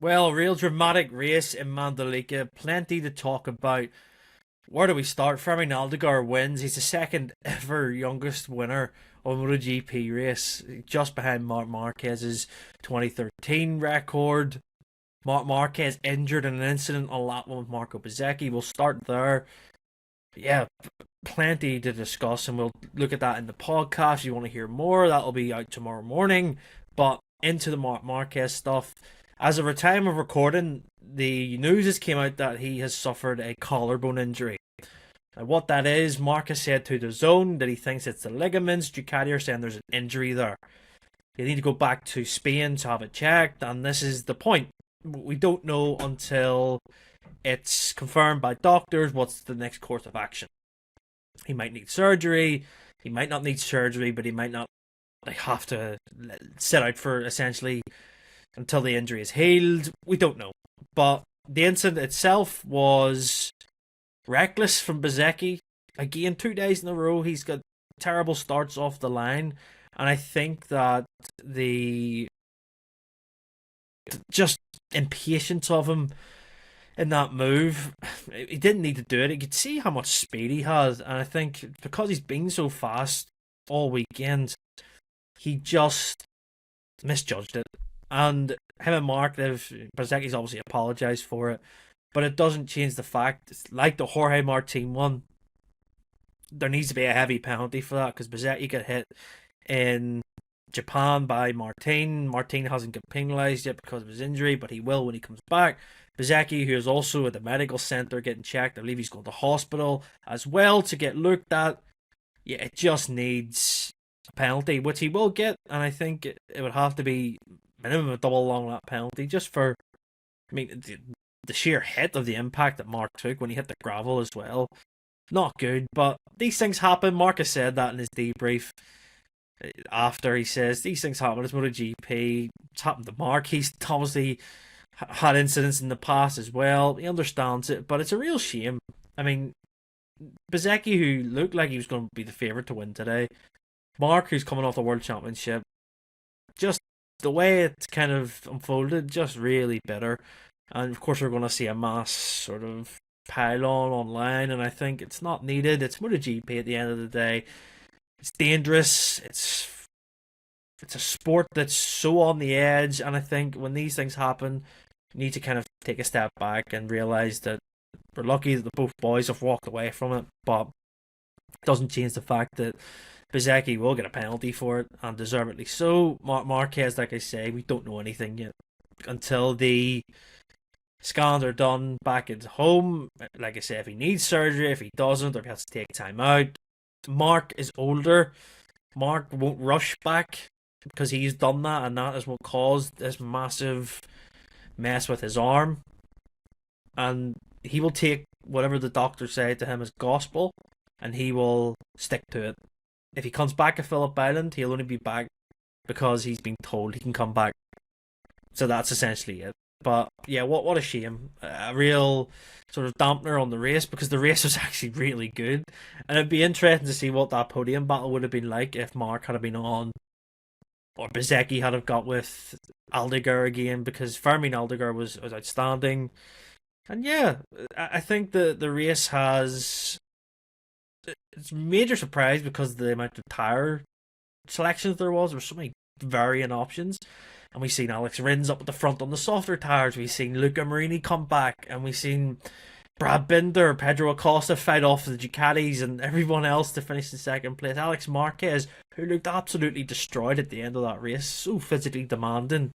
Well, real dramatic race in Mandalika. Plenty to talk about. Where do we start? Fermin Aldeguer wins. He's the second ever youngest winner of a MotoGP race, just behind Marc Marquez's 2013 record. Marc Marquez injured in an incident on lap one with Marco Bezzecchi. We'll start there. Yeah, plenty to discuss, and we'll look at that in the podcast. If you want to hear more, that'll be out tomorrow morning. But into the Marc Marquez stuff. As of our time of recording, the news has came out that he has suffered a collarbone injury. Now, what that is, Marc has said to the Zone that he thinks it's the ligaments. Ducati are saying there's an injury there. You need to go back to Spain to have it checked, and this is the point. We don't know until it's confirmed by doctors what's the next course of action. He might need surgery, he might not need surgery, but he might not have to sit out for essentially until the injury is healed. We don't know. But the incident itself was reckless from Bezzecchi. Again, 2 days in a row, he's got terrible starts off the line. And I think that the just impatience of him in that move, he didn't need to do it. You could see how much speed he has. And I think because he's been so fast all weekend, he just misjudged it. And him and Mark, Bezzecchi's obviously apologised for it, but it doesn't change the fact, like the Jorge Martin one, there needs to be a heavy penalty for that, because Bezzecchi got hit in Japan by Martin. Martin hasn't got penalised yet because of his injury, but he will when he comes back. Bezzecchi, who is also at the medical centre getting checked, I believe he's going to hospital as well to get looked at. Yeah, it just needs a penalty, which he will get, and I think it would have to be minimum a double long lap penalty, just for, I mean, the sheer hit of the impact that Mark took when he hit the gravel as well. Not good, but these things happen. Mark has said that in his debrief after. He says these things happen. It's MotoGP. It's happened to Mark. He's obviously had incidents in the past as well. He understands it, but it's a real shame. I mean, Bezzecchi, who looked like he was going to be the favourite to win today, Mark, who's coming off the World Championship, just the way it's kind of unfolded, just really bitter. And of course, we're going to see a mass sort of pile-on online, and I think it's not needed. It's MotoGP at the end of the day. It's dangerous. It's a sport that's so on the edge, and I think when these things happen, you need to kind of take a step back and realise that we're lucky that both boys have walked away from it, but it doesn't change the fact that Bezzecchi will get a penalty for it, and deservedly so. Marquez, like I say, we don't know anything yet until the scans are done back at home. Like I say, if he needs surgery, if he doesn't, or if he has to take time out. Mark is older. Mark won't rush back because he's done that, and that is what caused this massive mess with his arm. And he will take whatever the doctor said to him as gospel, and he will stick to it. If he comes back to Phillip Island, he'll only be back because he's been told he can come back. So that's essentially it. But yeah, what a shame. A real sort of dampener on the race, because the race was actually really good. And it'd be interesting to see what that podium battle would have been like if Mark had been on, or Bezzecchi had have got with Aldeguer again, because Fermin Aldeguer was outstanding. And yeah, I think the race has... It's a major surprise because of the amount of tyre selections there was. There were so many varying options. And we've seen Alex Rins up at the front on the softer tyres. We've seen Luca Marini come back. And we've seen Brad Binder, Pedro Acosta fight off the Ducatis and everyone else to finish in second place. Alex Marquez, who looked absolutely destroyed at the end of that race. So physically demanding.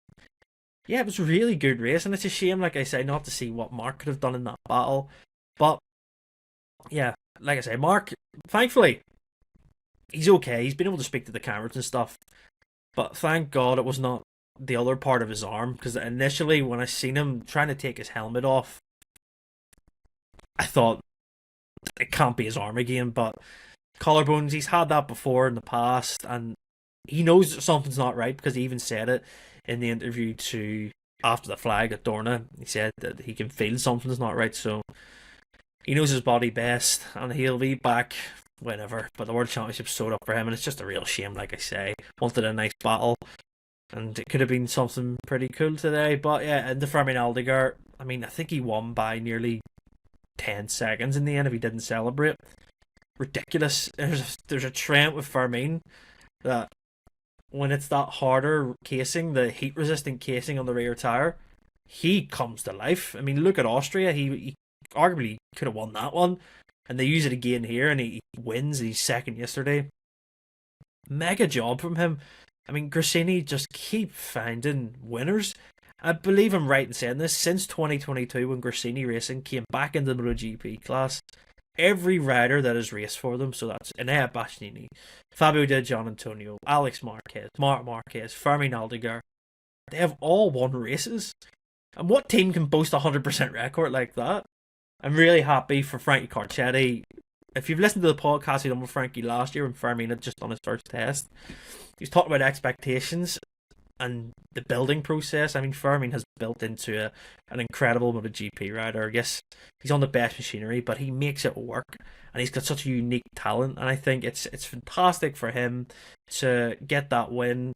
Yeah, it was a really good race. And it's a shame, like I say, not to see what Mark could have done in that battle. But yeah, like I say, Mark, thankfully, he's okay. He's been able to speak to the cameras and stuff. But thank God it was not the other part of his arm, because initially when I seen him trying to take his helmet off, I thought it can't be his arm again. But collarbones, he's had that before in the past, and he knows that something's not right, because he even said it in the interview to after the flag at Dorna. He said that he can feel something's not right, so he knows his body best, and he'll be back whenever. But the World Championship's sewed up for him, and it's just a real shame, like I say. Wanted a nice battle. and it could have been something pretty cool today. But yeah, and the Fermin Aldeguer, I mean, I think he won by nearly 10 seconds in the end if he didn't celebrate. Ridiculous. There's a trend with Fermin that when it's that harder casing, the heat resistant casing on the rear tire, he comes to life. I mean, look at Austria. He arguably could have won that one, and they use it again here, and he wins. He's second yesterday. Mega job from him. I mean, Gresini just keep finding winners. I believe I'm right in saying this. Since 2022, when Gresini Racing came back into the MotoGP class, every rider that has raced for them, so that's Enea Bastianini, Fabio Di Gianantonio, Alex Marquez, Marc Marquez, Fermin Aldeguer, they have all won races. And what team can boast a 100% record like that? I'm really happy for Frankie Carcetti. If you've listened to the podcast we done with Frankie last year when Fermin had just done his first test, he was talking about expectations and the building process. I mean, Fermin has built into an incredible MotoGP rider. Yes, he's on the best machinery, but he makes it work, and he's got such a unique talent. And I think it's fantastic for him to get that win.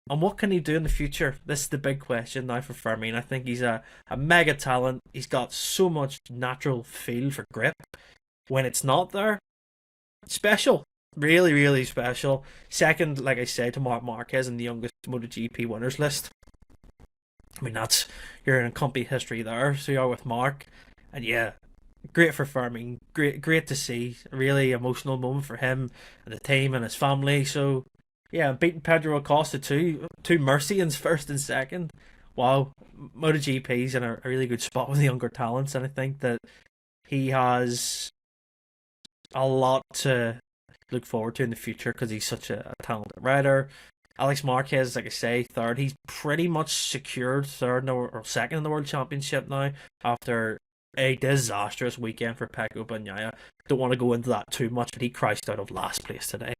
And what can he do in the future? This is the big question now for Fermin. I think he's a mega talent. He's got so much natural feel for grip. When it's not there, special. Really, really special. Second, like I said, to Marc Marquez in the youngest MotoGP winners list. I mean, you're in complete history there. So you are with Marc. And yeah, great for Fermin. Great to see. A really emotional moment for him and the team and his family. So yeah, beating Pedro Acosta too. Two Mercians first and second. Wow. MotoGP's in a really good spot with the younger talents. And I think that he has a lot to look forward to in the future because he's such a talented rider. Alex Marquez, like I say, third. He's pretty much secured third or second in the World Championship now after a disastrous weekend for Pecco Bagnaia. Don't want to go into that too much, but he crashed out of last place today.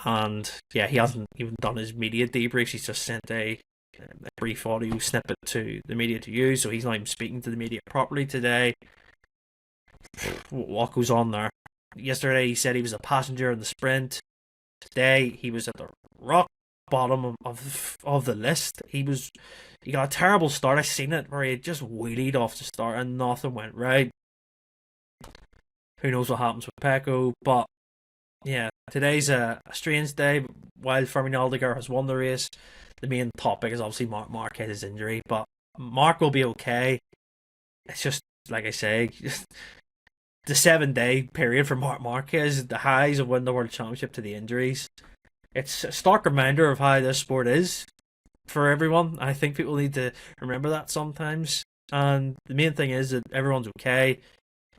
And yeah, he hasn't even done his media debriefs. He's just sent a brief audio snippet to the media to use, so he's not even speaking to the media properly today. What goes on there? Yesterday he said he was a passenger in the sprint. Today he was at the rock bottom of the list. He got a terrible start. I seen it where he just wheelied off the start and nothing went right. Who knows what happens with Pecco? But yeah, today's a strange day. While Fermin Aldeguer has won the race, the main topic is obviously Marc Marquez's injury. But Marc will be okay. It's just like I say. The 7-day period for Marc Marquez, the highs of winning the World Championship to the injuries. It's a stark reminder of how this sport is for everyone. I think people need to remember that sometimes. And the main thing is that everyone's okay.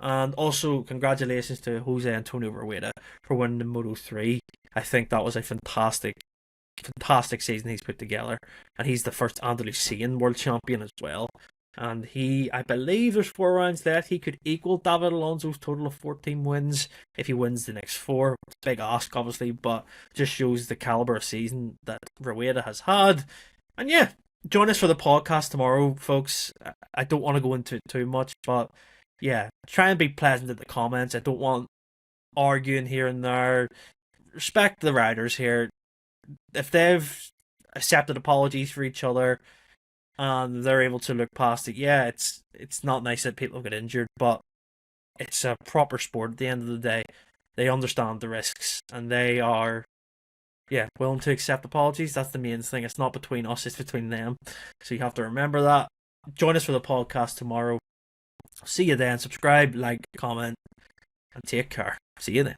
And also, congratulations to Jose Antonio Rueda for winning the Moto 3. I think that was a fantastic season he's put together. And he's the first Andalusian world champion as well. And I believe there's 4 rounds left. He could equal David Alonso's total of 14 wins if he wins the next 4. It's a big ask, obviously, but just shows the caliber of season that Rueda has had. And yeah, join us for the podcast tomorrow, folks. I don't want to go into it too much, but yeah, try and be pleasant in the comments. I don't want arguing here and there. Respect the riders here. If they've accepted apologies for each other, and they're able to look past it. Yeah, it's not nice that people get injured, but it's a proper sport at the end of the day. They understand the risks, and they are, willing to accept apologies. That's the main thing. It's not between us, it's between them. So you have to remember that. Join us for the podcast tomorrow. See you then. Subscribe, like, comment, and take care. See you then.